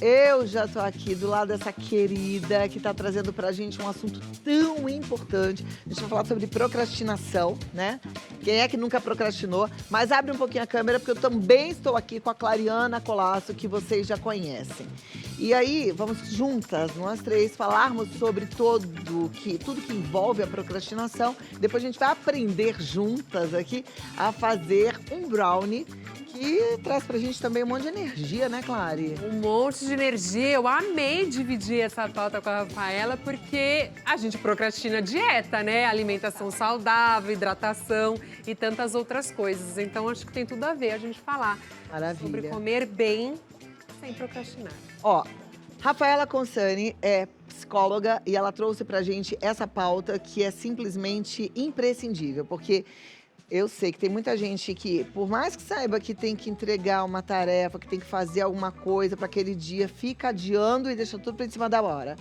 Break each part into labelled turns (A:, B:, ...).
A: Eu já tô aqui do lado dessa querida que tá trazendo pra gente um assunto tão importante. A gente vai falar sobre procrastinação, né? Quem é que nunca procrastinou? Mas abre um pouquinho a câmera, porque eu também estou aqui com a Clariana Colasso, que vocês já conhecem. E aí, vamos juntas, nós três, falarmos sobre tudo que envolve a procrastinação. Depois a gente vai aprender juntas aqui a fazer um brownie que traz pra gente também um monte de energia, né, Clary?
B: Um monte de energia. Eu amei dividir essa pauta com a Rafaela, porque a gente procrastina dieta, né? Alimentação saudável, hidratação e tantas outras coisas. Então, acho que tem tudo a ver a gente falar sobre comer bem sem procrastinar.
A: Ó, Rafaela Consani é psicóloga e ela trouxe pra gente essa pauta que é simplesmente imprescindível, porque eu sei que tem muita gente que, por mais que saiba que tem que entregar uma tarefa, que tem que fazer alguma coisa para aquele dia, fica adiando e deixa tudo em cima da hora.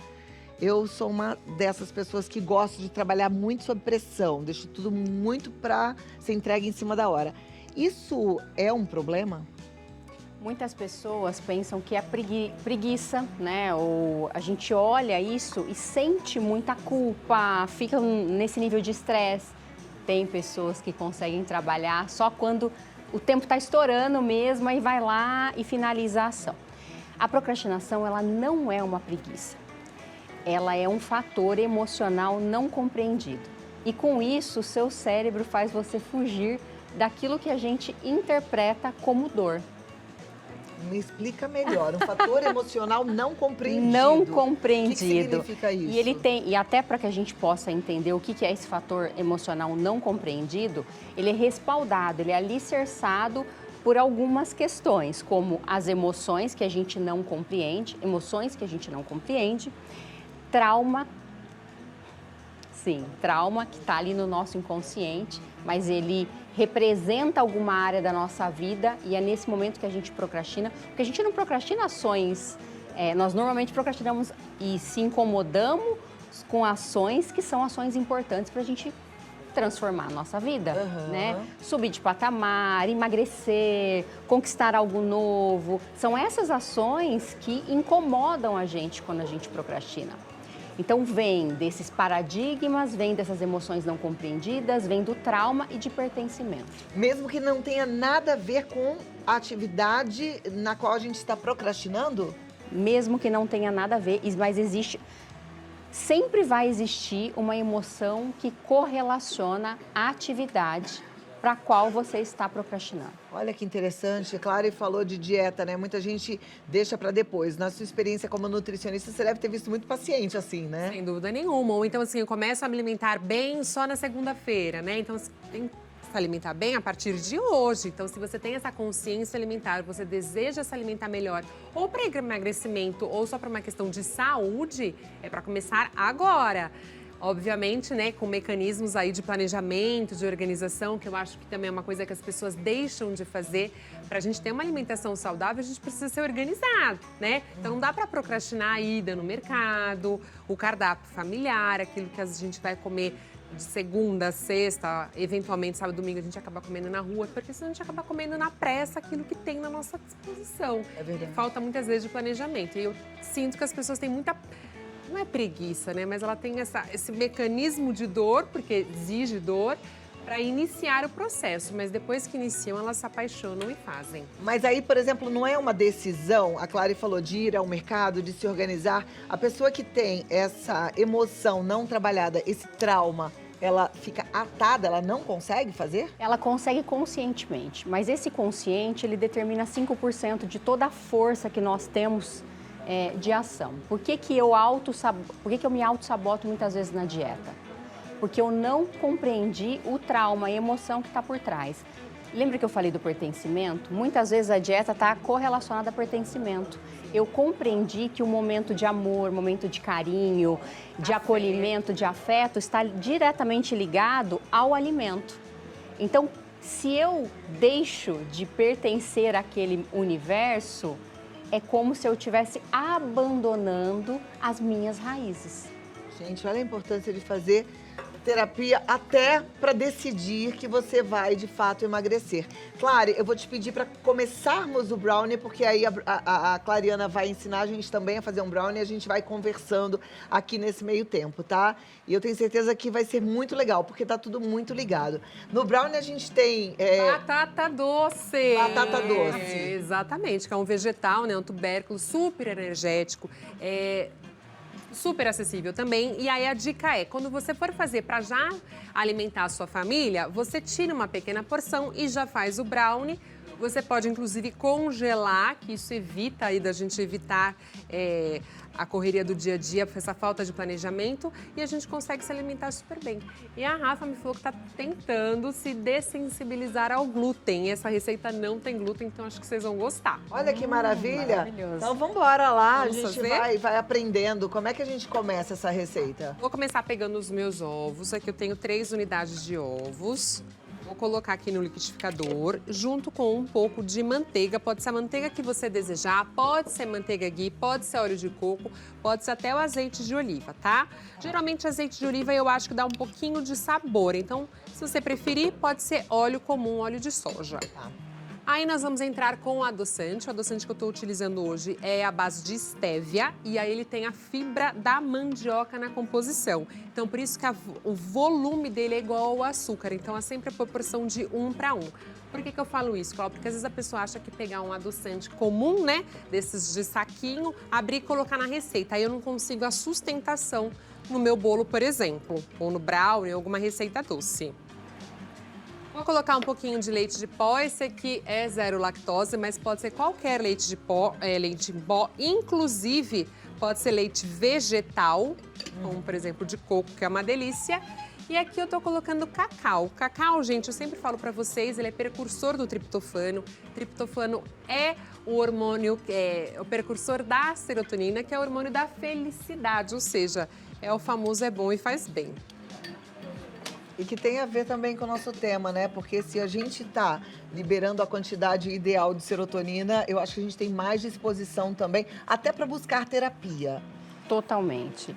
A: Eu sou uma dessas pessoas que gosto de trabalhar muito sob pressão, deixo tudo muito para ser entregue em cima da hora. Isso é um problema?
C: Muitas pessoas pensam que é preguiça, né? Ou a gente olha isso e sente muita culpa, fica nesse nível de estresse. Tem pessoas que conseguem trabalhar só quando o tempo está estourando mesmo, aí vai lá e finaliza a ação. A procrastinação, ela não é uma preguiça. Ela é um fator emocional não compreendido. E com isso, o seu cérebro faz você fugir daquilo que a gente interpreta como dor.
A: Me explica melhor, um fator emocional não compreendido.
C: Não compreendido.
A: O que significa isso?
C: E até para que a gente possa entender o que é esse fator emocional não compreendido, ele é respaldado, ele é alicerçado por algumas questões, como as emoções que a gente não compreende, trauma, sim, trauma que está ali no nosso inconsciente, mas ele representa alguma área da nossa vida e é nesse momento que a gente procrastina, porque a gente não procrastina ações, nós normalmente procrastinamos e se incomodamos com ações que são ações importantes para a gente transformar a nossa vida, né? Subir de patamar, emagrecer, conquistar algo novo, são essas ações que incomodam a gente quando a gente procrastina. Então, vem desses paradigmas, vem dessas emoções não compreendidas, vem do trauma e de pertencimento.
A: Mesmo que não tenha nada a ver com a atividade na qual a gente está procrastinando?
C: Mesmo que não tenha nada a ver, mas sempre vai existir uma emoção que correlaciona a atividade para a qual você está procrastinando.
A: Olha que interessante, Clary falou de dieta, né? Muita gente deixa para depois. Na sua experiência como nutricionista, você deve ter visto muito paciente assim, né?
B: Sem dúvida nenhuma. Ou então, assim, eu começo a me alimentar bem só na segunda-feira, né? Então, você tem que se alimentar bem a partir de hoje. Então, se você tem essa consciência alimentar, você deseja se alimentar melhor, ou para emagrecimento, ou só para uma questão de saúde, é para começar agora. Obviamente, né, com mecanismos aí de planejamento, de organização, que eu acho que também é uma coisa que as pessoas deixam de fazer. Para a gente ter uma alimentação saudável, a gente precisa ser organizado, né? Então, não dá para procrastinar a ida no mercado, o cardápio familiar, aquilo que a gente vai comer de segunda a sexta, eventualmente sábado e domingo a gente acaba comendo na rua, porque senão a gente acaba comendo na pressa aquilo que tem na nossa disposição.
A: É verdade.
B: Falta muitas vezes de planejamento. E eu sinto que as pessoas têm muita... Não é preguiça, né? Mas ela tem esse mecanismo de dor, porque exige dor, para iniciar o processo. Mas depois que iniciam, elas se apaixonam e fazem.
A: Mas aí, por exemplo, não é uma decisão, a Clary falou, de ir ao mercado, de se organizar. A pessoa que tem essa emoção não trabalhada, esse trauma, ela fica atada, ela não consegue fazer?
C: Ela consegue conscientemente, mas esse consciente, ele determina 5% de toda a força que nós temos de ação. Por que eu me auto-saboto muitas vezes na dieta? Porque eu não compreendi o trauma, a emoção que está por trás. Lembra que eu falei do pertencimento? Muitas vezes a dieta está correlacionada a pertencimento. Eu compreendi que o momento de amor, momento de carinho, de acolhimento, de afeto, está diretamente ligado ao alimento. Então, se eu deixo de pertencer àquele universo, é como se eu estivesse abandonando as minhas raízes.
A: Gente, olha a importância de fazer terapia até para decidir que você vai, de fato, emagrecer. Clary, eu vou te pedir para começarmos o brownie, porque aí a Clariana vai ensinar a gente também a fazer um brownie e a gente vai conversando aqui nesse meio tempo, tá? E eu tenho certeza que vai ser muito legal, porque tá tudo muito ligado. No brownie a gente tem...
B: Batata doce.
A: Batata doce.
B: Exatamente, que é um vegetal, né? Um tubérculo super energético. Super acessível também. E aí a dica é, quando você for fazer para já alimentar a sua família, você tira uma pequena porção e já faz o brownie. Você pode, inclusive, congelar, que isso evita aí da gente evitar a correria do dia a dia, essa falta de planejamento, e a gente consegue se alimentar super bem. E a Rafa me falou que está tentando se dessensibilizar ao glúten. E essa receita não tem glúten, então acho que vocês vão gostar.
A: Olha que maravilha!
C: Maravilhoso.
A: Então vamos embora lá,
B: Vamos
A: a gente
B: fazer?
A: vai aprendendo. Como é que a gente começa essa receita?
B: Vou começar pegando os meus ovos. Aqui eu tenho 3 unidades de ovos. Vou colocar aqui no liquidificador, junto com um pouco de manteiga. Pode ser a manteiga que você desejar, pode ser manteiga ghee, pode ser óleo de coco, pode ser até o azeite de oliva, tá? Geralmente azeite de oliva eu acho que dá um pouquinho de sabor, então se você preferir, pode ser óleo comum, óleo de soja. Aí nós vamos entrar com o adoçante. O adoçante que eu estou utilizando hoje é a base de stevia e aí ele tem a fibra da mandioca na composição. Então, por isso que o volume dele é igual ao açúcar. Então, é sempre a proporção de 1 para 1. Por que eu falo isso, Cláudia? Porque às vezes a pessoa acha que pegar um adoçante comum, né, desses de saquinho, abrir e colocar na receita. Aí eu não consigo a sustentação no meu bolo, por exemplo, ou no brownie, ou alguma receita doce. Vou colocar um pouquinho de leite de pó, esse aqui é 0 lactose, mas pode ser qualquer leite de pó, leite em pó, inclusive pode ser leite vegetal, como por exemplo de coco, que é uma delícia. E aqui eu tô colocando cacau. O cacau, gente, eu sempre falo pra vocês, ele é precursor do triptofano. Triptofano é o hormônio, o precursor da serotonina, que é o hormônio da felicidade, ou seja, é o famoso é bom e faz bem.
A: E que tem a ver também com o nosso tema, né? Porque se a gente tá liberando a quantidade ideal de serotonina, eu acho que a gente tem mais disposição também, até para buscar terapia.
C: Totalmente.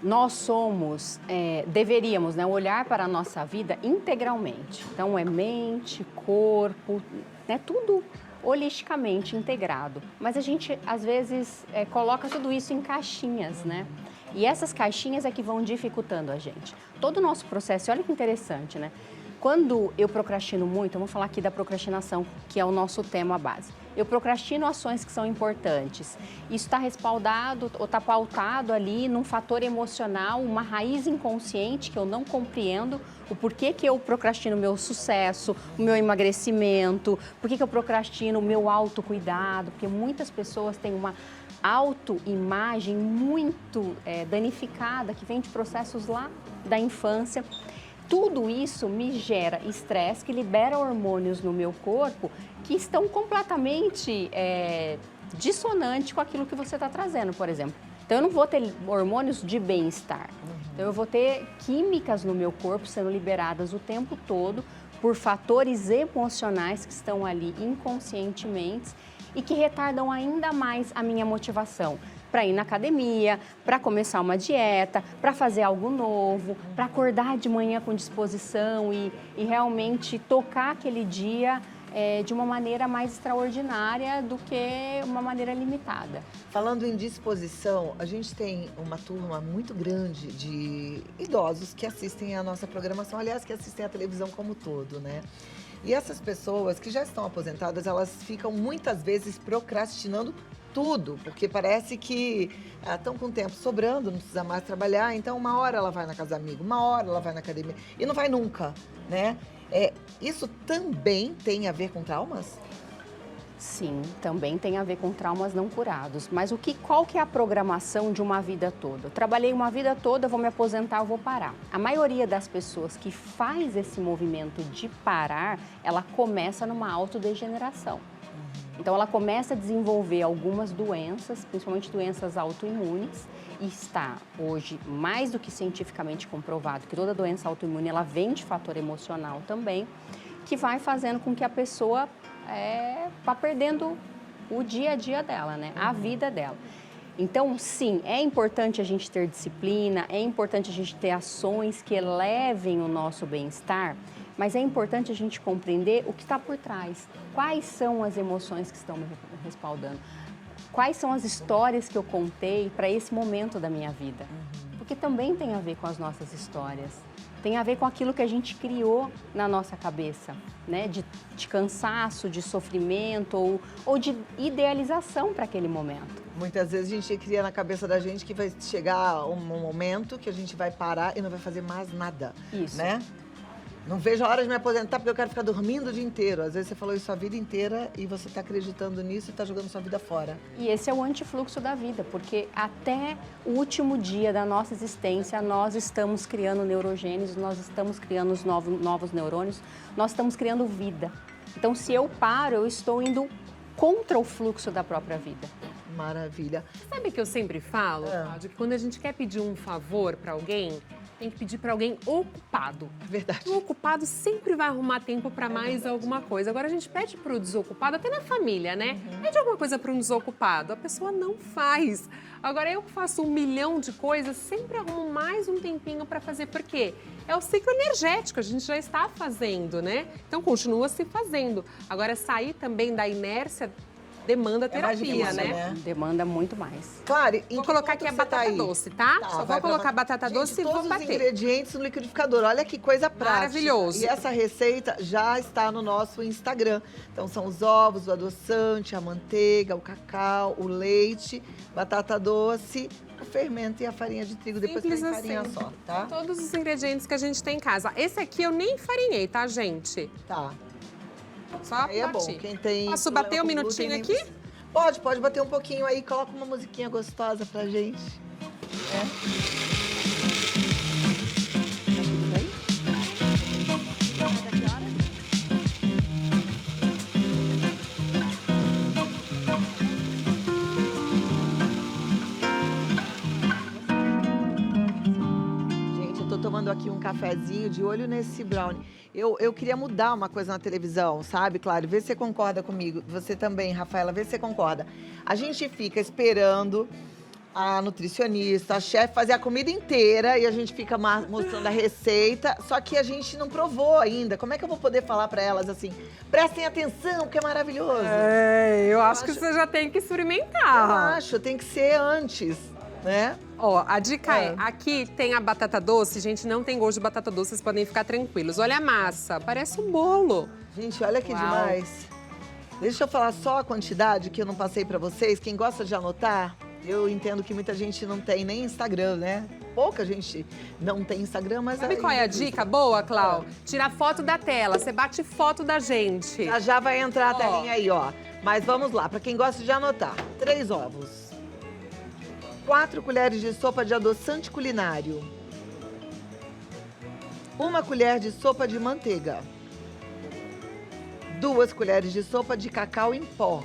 C: Nós somos, deveríamos, né, olhar para a nossa vida integralmente. Então, é mente, corpo, né, tudo holisticamente integrado. Mas a gente, às vezes, coloca tudo isso em caixinhas, né? E essas caixinhas é que vão dificultando a gente. Todo o nosso processo, olha que interessante, né? Quando eu procrastino muito, vamos falar aqui da procrastinação, que é o nosso tema base. Eu procrastino ações que são importantes. Isso está respaldado ou está pautado ali num fator emocional, uma raiz inconsciente que eu não compreendo, o porquê que eu procrastino o meu sucesso, o meu emagrecimento, por que eu procrastino o meu autocuidado, porque muitas pessoas têm uma autoimagem muito danificada, que vem de processos lá da infância. Tudo isso me gera estresse, que libera hormônios no meu corpo que estão completamente dissonantes com aquilo que você está trazendo, por exemplo. Então, eu não vou ter hormônios de bem-estar. Então, eu vou ter químicas no meu corpo sendo liberadas o tempo todo por fatores emocionais que estão ali inconscientemente e que retardam ainda mais a minha motivação para ir na academia, para começar uma dieta, para fazer algo novo, para acordar de manhã com disposição e realmente tocar aquele dia de uma maneira mais extraordinária do que uma maneira limitada.
A: Falando em disposição, a gente tem uma turma muito grande de idosos que assistem à nossa programação, aliás, que assistem à televisão como um todo, né? E essas pessoas que já estão aposentadas, elas ficam muitas vezes procrastinando tudo, porque parece que estão com tempo sobrando, não precisa mais trabalhar, então uma hora ela vai na casa do amigo, uma hora ela vai na academia e não vai nunca, né? Isso também tem a ver com traumas?
C: Sim, também tem a ver com traumas não curados. Mas qual que é a programação de uma vida toda? Eu trabalhei uma vida toda, vou me aposentar, eu vou parar. A maioria das pessoas que faz esse movimento de parar, ela começa numa autodegeneração. Então, ela começa a desenvolver algumas doenças, principalmente doenças autoimunes, e está hoje mais do que cientificamente comprovado que toda doença autoimune ela vem de fator emocional também, que vai fazendo com que a pessoa vá perdendo o dia a dia dela, né? A vida dela. Então, sim, é importante a gente ter disciplina, é importante a gente ter ações que elevem o nosso bem-estar, mas é importante a gente compreender o que está por trás. Quais são as emoções que estão me respaldando? Quais são as histórias que eu contei para esse momento da minha vida? Porque também tem a ver com as nossas histórias. Tem a ver com aquilo que a gente criou na nossa cabeça, né? De cansaço, de sofrimento ou de idealização para aquele momento.
A: Muitas vezes a gente cria na cabeça da gente que vai chegar um momento que a gente vai parar e não vai fazer mais nada.
C: Isso.
A: Né? Não vejo a hora de me aposentar porque eu quero ficar dormindo o dia inteiro. Às vezes você falou isso a vida inteira e você está acreditando nisso e está jogando sua vida fora.
C: E esse é o antifluxo da vida, porque até o último dia da nossa existência, nós estamos criando neurogênios, nós estamos criando os novos neurônios, nós estamos criando vida. Então, se eu paro, eu estou indo contra o fluxo da própria vida.
A: Maravilha.
B: Sabe que eu sempre falo, Cláudia, que quando a gente quer pedir um favor para alguém, tem que pedir para alguém ocupado.
A: Verdade.
B: O ocupado sempre vai arrumar tempo para mais alguma coisa. Agora a gente pede para o desocupado, até na família, né? Pede alguma coisa para um desocupado, a pessoa não faz. Agora eu que faço 1 milhão de coisas, sempre arrumo mais um tempinho para fazer. Por quê? É o ciclo energético, a gente já está fazendo, né? Então continua se fazendo. Agora sair também da inércia demanda terapia, né?
C: Demanda muito mais.
A: Claro,
B: Vou colocar aqui a batata doce, tá? Só vou colocar a batata doce e vou
A: todos os
B: bater.
A: ingredientes no liquidificador. Olha que coisa prática.
B: Maravilhoso.
A: E essa receita já está no nosso Instagram. Então são os ovos, o adoçante, a manteiga, o cacau, o leite, batata doce, o fermento e a farinha de trigo. Depois
B: Simples
A: põe farinha
B: assim.
A: só, tá?
B: Todos os ingredientes que a gente tem em casa. Esse aqui eu nem farinhei, tá, gente?
A: Tá.
B: Só
A: Aí é bom.
B: bati.
A: Quem tem
B: Posso
A: problema
B: bater um
A: com
B: minutinho
A: glúten,
B: aqui?
A: Pode bater um pouquinho aí. Coloca uma musiquinha gostosa pra gente. Tá tudo bem? Até que hora? Gente, eu tô tomando aqui um cafezinho de olho nesse brownie. Eu queria mudar uma coisa na televisão, sabe, Claro? Vê se você concorda comigo. Você também, Rafaela, vê se você concorda. A gente fica esperando a nutricionista, a chefe fazer a comida inteira e a gente fica mostrando a receita, só que a gente não provou ainda. Como é que eu vou poder falar para elas assim, prestem atenção, que é maravilhoso?
B: Eu acho que você já tem que experimentar.
A: Eu acho, tem que ser antes, né?
B: Ó, a dica é, aqui tem a batata doce, gente, não tem gosto de batata doce, vocês podem ficar tranquilos. Olha a massa, parece um bolo.
A: Gente, olha que
B: Uau.
A: demais. Deixa eu falar só a quantidade que eu não passei para vocês. Quem gosta de anotar, eu entendo que muita gente não tem nem Instagram, né? Pouca gente não tem Instagram, mas...
B: Sabe qual é a dica boa, Clau? Tirar foto da tela, você bate foto da gente.
A: Já vai entrar a
B: Ó.
A: telinha aí, ó. Mas vamos lá, para quem gosta de anotar. 3 ovos. 4 colheres de sopa de adoçante culinário. 1 colher de sopa de manteiga. 2 colheres de sopa de cacau em pó.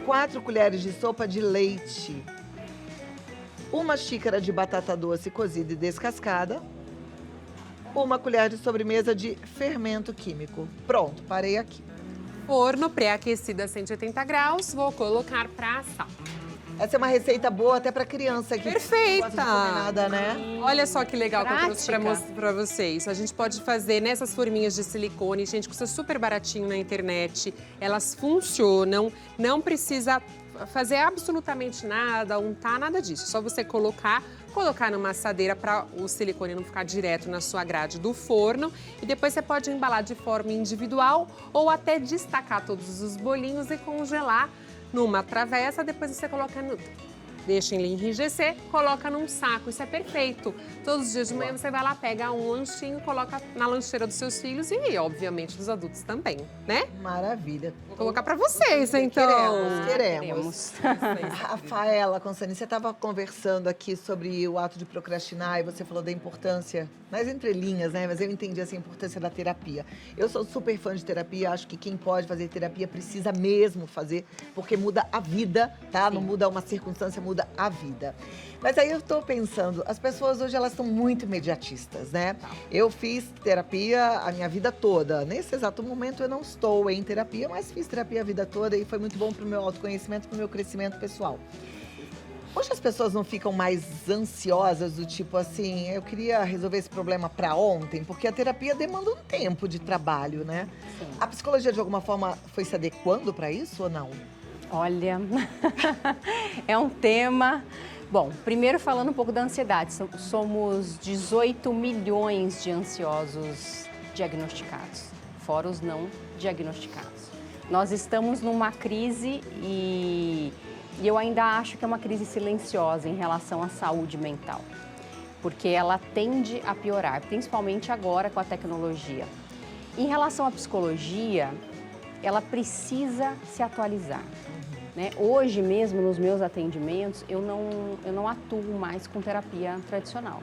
A: 4 colheres de sopa de leite. 1 xícara de batata doce cozida e descascada. 1 colher de sobremesa de fermento químico. Pronto, parei aqui.
B: Forno pré-aquecido a 180 graus, vou colocar pra assar.
A: Essa é uma receita boa até para criança que
B: Perfeita!
A: não gosta de comer nada, né?
B: Olha só que legal que eu trouxe pra
C: Prática.
B: mostrar pra vocês. A gente pode fazer nessas forminhas de silicone, gente, custa super baratinho na internet. Elas funcionam, não precisa fazer absolutamente nada, untar, nada disso. Só você colocar numa assadeira para o silicone não ficar direto na sua grade do forno. E depois você pode embalar de forma individual ou até destacar todos os bolinhos e congelar numa travessa, depois você coloca deixa ele enrijecer, coloca num saco. Isso é perfeito. Todos os dias de manhã você vai lá, pega um lanchinho, coloca na lancheira dos seus filhos e, obviamente, dos adultos também, né?
A: Maravilha.
B: Vou colocar pra vocês, então.
A: Queremos. Rafaela Consani, você estava conversando aqui sobre o ato de procrastinar e você falou da importância, nas entrelinhas, né? Mas eu entendi essa importância da terapia. Eu sou super fã de terapia, acho que quem pode fazer terapia precisa mesmo fazer, porque muda a vida, tá? Não muda uma circunstância, muda muda a vida. Mas aí eu tô pensando, as pessoas hoje elas estão muito imediatistas, né? Eu fiz terapia a minha vida toda. Nesse exato momento eu não estou em terapia, mas fiz terapia a vida toda e foi muito bom pro meu autoconhecimento, pro meu crescimento pessoal. Hoje as pessoas não ficam mais ansiosas do tipo assim, eu queria resolver esse problema para ontem, porque a terapia demanda um tempo de trabalho, né?
C: Sim.
A: A psicologia de alguma forma foi se adequando para isso ou não?
C: Olha, é um tema... Bom, primeiro falando um pouco da ansiedade, somos 18 milhões de ansiosos diagnosticados, fora os não diagnosticados. Nós estamos numa crise e eu ainda acho que é uma crise silenciosa em relação à saúde mental, porque ela tende a piorar, principalmente agora com a tecnologia. Em relação à psicologia, ela precisa se atualizar. Né? Hoje mesmo, nos meus atendimentos, eu não atuo mais com terapia tradicional,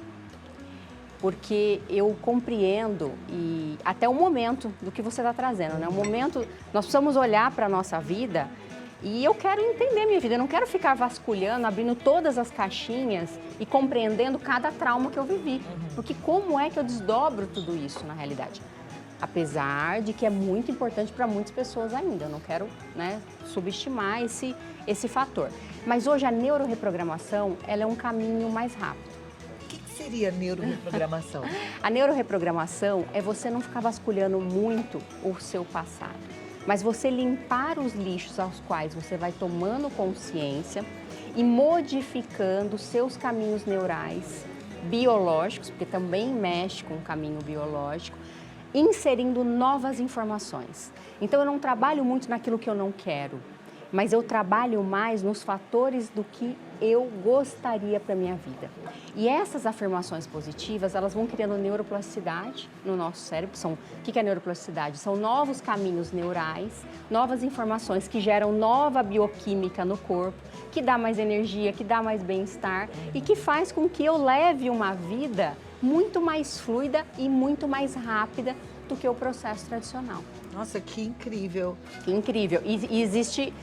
C: porque eu compreendo e até o momento do que você está trazendo, né? O momento, nós precisamos olhar para a nossa vida e eu quero entender minha vida, eu não quero ficar vasculhando, abrindo todas as caixinhas e compreendendo cada trauma que eu vivi, porque como é que eu desdobro tudo isso na realidade? Apesar de que é muito importante para muitas pessoas ainda, eu não quero, né, subestimar esse fator. Mas hoje a neuroreprogramação, ela é um caminho mais rápido.
A: O que seria neuroreprogramação?
C: A neuroreprogramação é você não ficar vasculhando muito o seu passado, mas você limpar os lixos aos quais você vai tomando consciência e modificando seus caminhos neurais biológicos, porque também mexe com o caminho biológico, inserindo novas informações. Então eu não trabalho muito naquilo que eu não quero, mas eu trabalho mais nos fatores do que eu gostaria para a minha vida. E essas afirmações positivas, elas vão criando neuroplasticidade no nosso cérebro. O que é neuroplasticidade? São novos caminhos neurais, novas informações que geram nova bioquímica no corpo, que dá mais energia, que dá mais bem-estar e que faz com que eu leve uma vida muito mais fluida e muito mais rápida do que o processo tradicional.
A: Nossa, que incrível.
C: Que incrível. E existe,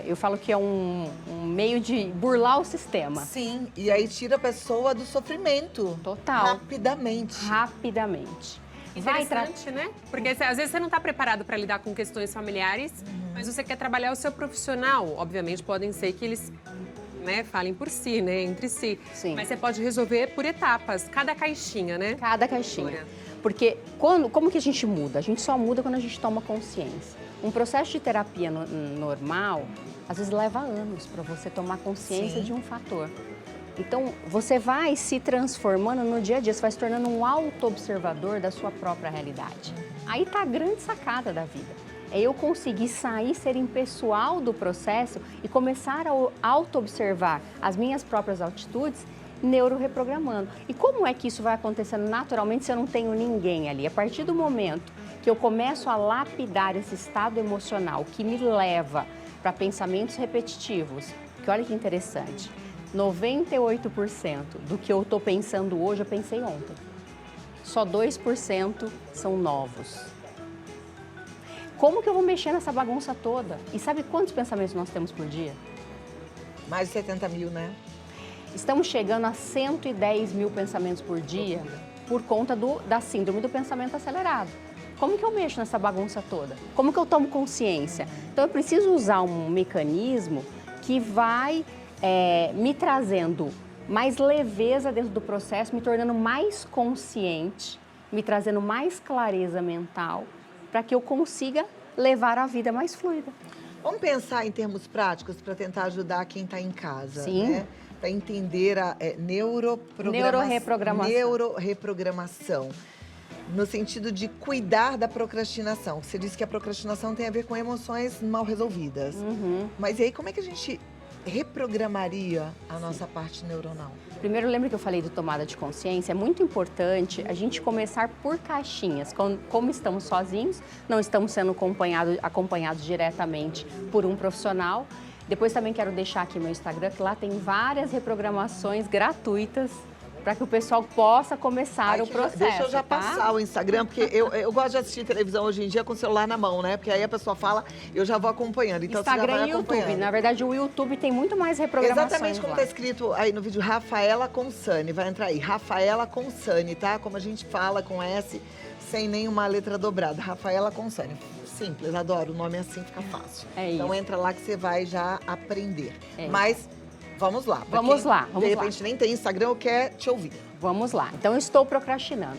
C: eu falo que é um meio de burlar o sistema.
A: Sim, e aí tira a pessoa do sofrimento.
C: Total.
A: Rapidamente.
C: Rapidamente.
B: Interessante, né? Porque às vezes você não está preparado para lidar com questões familiares, mas você quer trabalhar o seu profissional. Obviamente, podem ser que eles... né, falem por si, né, entre si.
C: Sim.
B: Mas você pode resolver por etapas, cada caixinha, né?
C: Cada caixinha. Porque como que a gente muda? A gente só muda quando a gente toma consciência. Um processo de terapia normal, às vezes leva anos para você tomar consciência de um fator. Então, você vai se transformando no dia a dia, você vai se tornando um auto-observador da sua própria realidade. Aí está a grande sacada da vida. É eu conseguir sair, ser impessoal do processo e começar a auto-observar as minhas próprias atitudes, neuroreprogramando. E como é que isso vai acontecendo naturalmente se eu não tenho ninguém ali? A partir do momento que eu começo a lapidar esse estado emocional que me leva para pensamentos repetitivos, que olha que interessante, 98% do que eu estou pensando hoje eu pensei ontem. Só 2% são novos. Como que eu vou mexer nessa bagunça toda? E sabe quantos pensamentos nós temos por dia?
A: Mais de 70 mil, né?
C: Estamos chegando a 110 mil pensamentos por dia por conta da síndrome do pensamento acelerado. Como que eu mexo nessa bagunça toda? Como que eu tomo consciência? Então eu preciso usar um mecanismo que vai me trazendo mais leveza dentro do processo, me tornando mais consciente, me trazendo mais clareza mental, para que eu consiga levar a vida mais fluida.
A: Vamos pensar em termos práticos para tentar ajudar quem está em casa,
C: Sim.
A: né? Para entender a neuroreprogramação. No sentido de cuidar da procrastinação. Você disse que a procrastinação tem a ver com emoções mal resolvidas. Mas e aí, como é que a gente reprogramaria a nossa parte neuronal?
C: Primeiro, lembra que eu falei do tomada de consciência? É muito importante a gente começar por caixinhas. Como estamos sozinhos, não estamos sendo acompanhados diretamente por um profissional. Depois também quero deixar aqui meu Instagram, que lá tem várias reprogramações gratuitas para que o pessoal possa começar
A: Ai,
C: o processo.
A: Deixa eu já
C: tá?
A: passar o Instagram, porque eu gosto de assistir televisão hoje em dia com o celular na mão, né? Porque aí a pessoa fala, eu já vou acompanhando. Então você já
C: Instagram
A: vai
C: e YouTube.
A: acompanhando.
C: Na verdade, o YouTube tem muito mais reprogramações
A: Exatamente como
C: lá.
A: tá escrito aí no vídeo, Rafaela Consani. Vai entrar aí, Rafaela Consani, tá? Como a gente fala com S, sem nenhuma letra dobrada. Rafaela Consani. Simples, adoro. O nome assim fica fácil.
C: É
A: Então
C: isso.
A: entra lá que você vai já aprender.
C: É
A: Mas vamos lá. Pra
C: Vamos
A: quem,
C: lá, vamos
A: de
C: lá.
A: repente nem tem Instagram ou quer te ouvir.
C: Vamos lá. Então, eu estou procrastinando.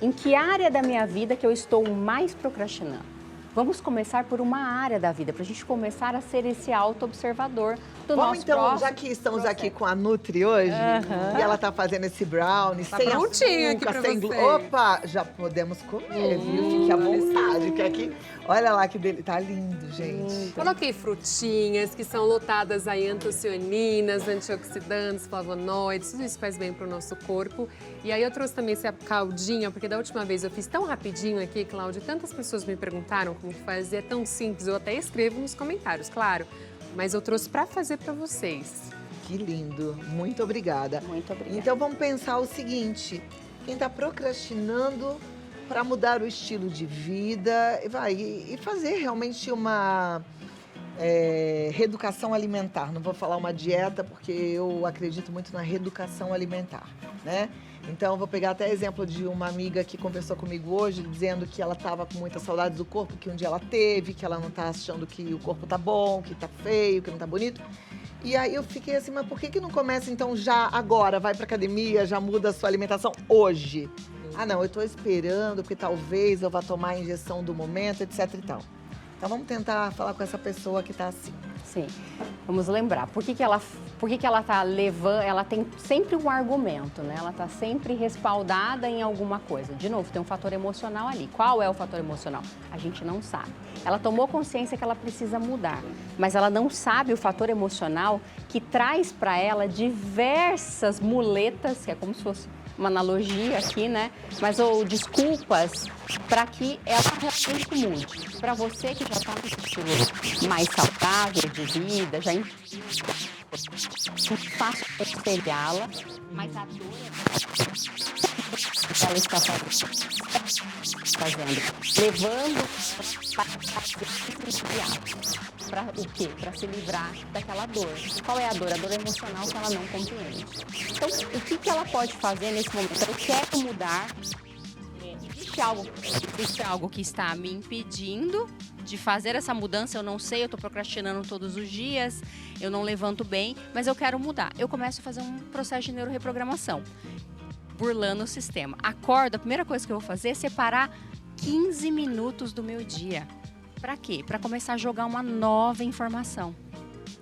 C: Em que área da minha vida que eu estou mais procrastinando? Vamos começar por uma área da vida, para a gente começar a ser esse auto-observador do
A: Vamos
C: nosso
A: então,
C: próximo
A: já que estamos
C: processo.
A: aqui com a Nutri hoje,
C: Aham.
A: e ela tá fazendo esse brownie,
B: Tá
A: sem
B: prontinho aqui
A: açúcar,
B: pra
A: sem
B: você.
A: Opa, já podemos comer, viu? Fique à vontade, que aqui, olha lá que dele, tá lindo, gente.
B: Coloquei frutinhas que são lotadas aí em antocianinas, antioxidantes, flavonoides, tudo isso faz bem pro nosso corpo. E aí eu trouxe também esse caldinho, porque da última vez eu fiz tão rapidinho aqui, Cláudia, tantas pessoas me perguntaram como faz, e é tão simples, eu até escrevo nos comentários, claro. Mas eu trouxe pra fazer pra vocês.
A: Que lindo, muito obrigada.
C: Muito obrigada.
A: Então vamos pensar o seguinte, quem tá procrastinando para mudar o estilo de vida, e fazer realmente uma reeducação alimentar. Não vou falar uma dieta, porque eu acredito muito na reeducação alimentar, né? Então, vou pegar até exemplo de uma amiga que conversou comigo hoje, dizendo que ela estava com muita saudade do corpo que um dia ela teve, que ela não está achando que o corpo tá bom, que tá feio, que não tá bonito. E aí eu fiquei assim, mas por que não começa então já agora? Vai pra academia, já muda a sua alimentação hoje? Ah, não, eu tô esperando, porque talvez eu vá tomar a injeção do momento, etc e tal. Então, vamos tentar falar com essa pessoa que tá assim.
C: Sim, vamos lembrar. Por que ela tá levando, ela tem sempre um argumento, né? Ela tá sempre respaldada em alguma coisa. De novo, tem um fator emocional ali. Qual é o fator emocional? A gente não sabe. Ela tomou consciência que ela precisa mudar, mas ela não sabe o fator emocional que traz para ela diversas muletas, que é como se fosse uma analogia aqui, né? Mas ou desculpas para que ela realmente mude. Para você que já está no estilo mais saudável de vida, já fácil espelhá-la, mas a dor ela está fazendo, levando para o quê? Para se livrar daquela dor. Qual é a dor? A dor emocional que ela não compreende. Então, o que ela pode fazer nesse momento? Eu quero mudar. Existe algo que está me impedindo de fazer essa mudança, eu não sei, eu estou procrastinando todos os dias, eu não levanto bem, mas eu quero mudar. Eu começo a fazer um processo de neuroreprogramação, burlando o sistema. Acordo, a primeira coisa que eu vou fazer é separar 15 minutos do meu dia. Para quê? Para começar a jogar uma nova informação.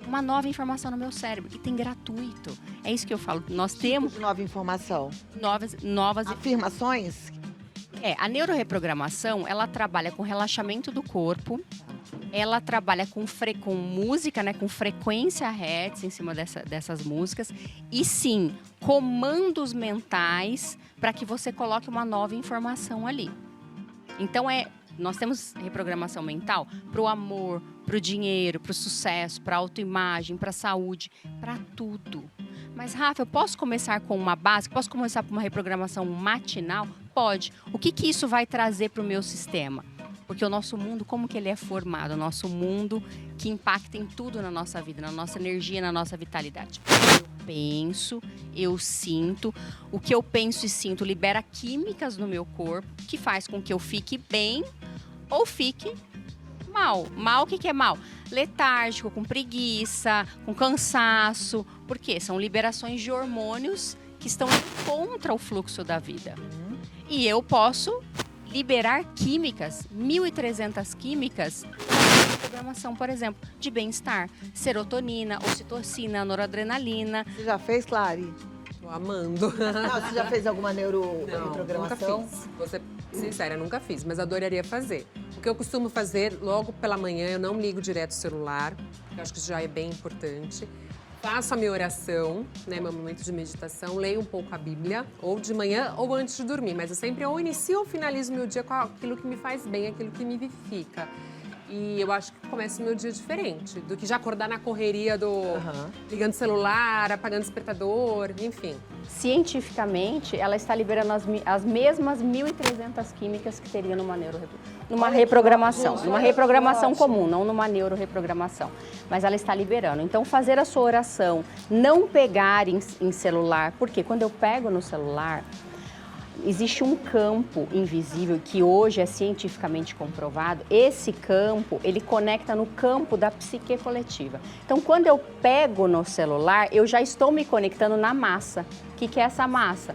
C: Uma nova informação no meu cérebro, e tem gratuito. É isso que eu falo. Nós temos
A: De nova informação.
C: novas
A: Afirmações?
C: a neuroreprogramação, ela trabalha com relaxamento do corpo, ela trabalha com música, né, com frequência hertz em cima dessas músicas, e sim, comandos mentais para que você coloque uma nova informação ali. Então, nós temos reprogramação mental para o amor, para o dinheiro, para o sucesso, para a autoimagem, para a saúde, para tudo. Mas, Rafa, eu posso começar com uma base? Posso começar com uma reprogramação matinal? Pode. O que isso vai trazer para o meu sistema? Porque o nosso mundo, como que ele é formado? O nosso mundo que impacta em tudo na nossa vida, na nossa energia, na nossa vitalidade. Eu penso, eu sinto. O que eu penso e sinto libera químicas no meu corpo que faz com que eu fique bem ou fique mal. Mal, o que é mal? Letárgico, com preguiça, com cansaço. Por quê? São liberações de hormônios que estão contra o fluxo da vida. E eu posso liberar químicas, 1.300 químicas, na programação, por exemplo, de bem-estar. Serotonina, ocitocina, noradrenalina.
A: Você já fez, Clary?
B: Tô amando.
A: Não, você já fez alguma
B: Nunca
A: neuroreprogramação?
B: fiz. Vou ser sincera, nunca fiz, mas adoraria fazer. O que eu costumo fazer logo pela manhã, eu não ligo direto o celular, porque eu acho que isso já é bem importante. Faço a minha oração, né, meu momento de meditação, leio um pouco a Bíblia, ou de manhã ou antes de dormir, mas eu sempre ou inicio ou finalizo meu dia com aquilo que me faz bem, aquilo que me vivifica. E eu acho que começa o meu dia diferente do que já acordar na correria do
A: Aham.
B: ligando o celular, apagando o despertador, enfim.
C: Cientificamente, ela está liberando as mesmas 1.300 químicas que teria numa numa
A: Olha que
C: reprogramação.
A: ótimo,
C: Numa
A: olha que
C: reprogramação
A: ótimo.
C: comum, não numa neuroreprogramação. Mas ela está liberando. Então, fazer a sua oração, não pegar em celular, porque quando eu pego no celular, existe um campo invisível que hoje é cientificamente comprovado. Esse campo, ele conecta no campo da psique coletiva. Então, quando eu pego no celular, eu já estou me conectando na massa. O que é essa massa?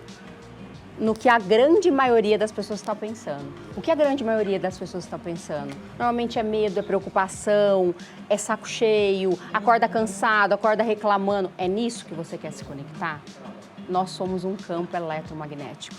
C: No que a grande maioria das pessoas está pensando. O que a grande maioria das pessoas está pensando? Normalmente é medo, é preocupação, é saco cheio, acorda cansado, acorda reclamando. É nisso que você quer se conectar? Nós somos um campo eletromagnético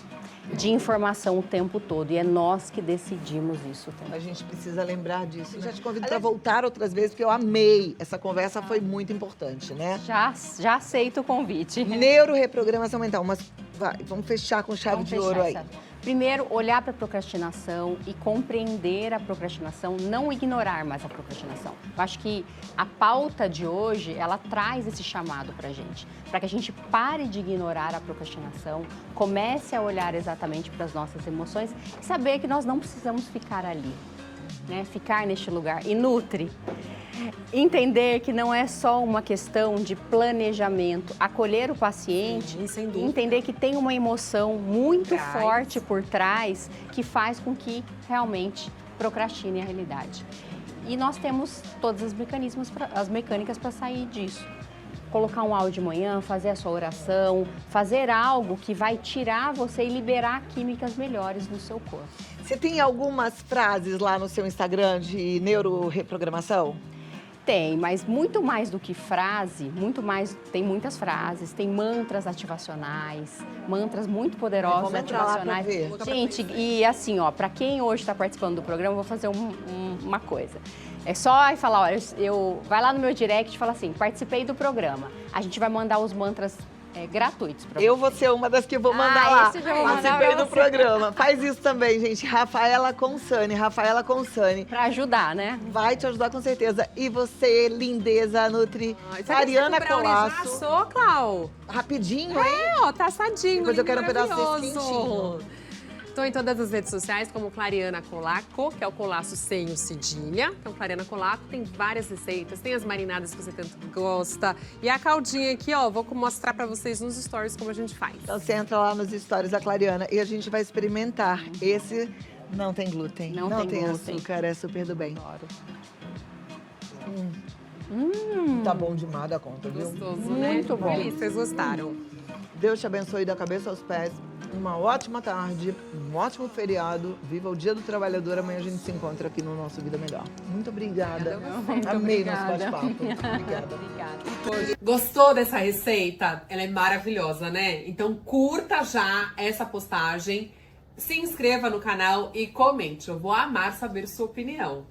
C: de informação o tempo todo e é nós que decidimos isso também.
A: A gente precisa lembrar disso. Eu já te convido para voltar outras vezes, porque eu amei. Essa conversa foi muito importante, né?
C: Já aceito o convite.
A: Neuroreprogramação mental, mas vai, vamos fechar com chave
C: Vamos
A: de
C: fechar
A: ouro aí.
C: essa. Primeiro, olhar para a procrastinação e compreender a procrastinação, não ignorar mais a procrastinação. Eu acho que a pauta de hoje, ela traz esse chamado para a gente que a gente pare de ignorar a procrastinação, comece a olhar exatamente para as nossas emoções e saber que nós não precisamos ficar ali, né? Ficar neste lugar. E Nutri, entender que não é só uma questão de planejamento, acolher o paciente,
B: Sim, sem dúvida.
C: e entender que tem uma emoção muito
B: Trás.
C: forte por trás que faz com que realmente procrastine a realidade. E nós temos todas as mecânicas para sair disso. Colocar um áudio de manhã, fazer a sua oração, fazer algo que vai tirar você e liberar químicas melhores no seu corpo.
A: Você tem algumas frases lá no seu Instagram de neuroreprogramação?
C: Tem, mas muito mais do que frase, tem muitas frases, tem mantras ativacionais, mantras muito poderosos
A: Vamos entrar lá pra
C: ativacionais.
A: ver.
C: Gente, e assim, ó, para quem hoje está participando do programa, eu vou fazer uma coisa. É só falar, olha, vai lá no meu direct e fala assim, participei do programa. A gente vai mandar os mantras gratuitos para
A: Eu vou ser uma das que vou mandar
C: Ah,
A: lá.
C: esse eu já vou mandar
A: Participei
C: pra
A: do
C: você.
A: programa. Faz isso também, gente. Rafaela Consani.
C: para ajudar, né?
A: Vai te ajudar com certeza. E você, lindeza, Nutri.
B: Ai, você
A: Mariana
B: quer que o brownie já
A: Colasso.
B: assou, Clau?
A: Rapidinho, hein?
B: Ó, tá assadinho.
A: Depois eu quero um pedaço desse
B: maravilhoso.
A: quentinho.
B: Estou em todas as redes sociais como Clariana Colaco, que é o colaço sem o cedilha. Então, Clariana Colaco tem várias receitas, tem as marinadas que você tanto gosta. E a caldinha aqui, ó, vou mostrar pra vocês nos stories como a gente faz.
A: Então você entra lá nos stories da Clariana e a gente vai experimentar. Esse não tem glúten.
C: Não tem glúten.
A: açúcar, é super do bem.
C: Adoro.
A: Tá bom demais da conta, viu?
B: Gostoso, né?
C: Muito bom.
B: Delícia, vocês gostaram?
A: Deus te abençoe da cabeça aos pés. Uma ótima tarde, um ótimo feriado. Viva o Dia do Trabalhador. Amanhã a gente se encontra aqui no nosso Vida Melhor. Muito obrigada. Amei nosso
C: obrigada.
A: bate-papo. Obrigada.
C: Obrigada.
B: Gostou dessa receita? Ela é maravilhosa, né? Então curta já essa postagem, se inscreva no canal e comente. Eu vou amar saber sua opinião.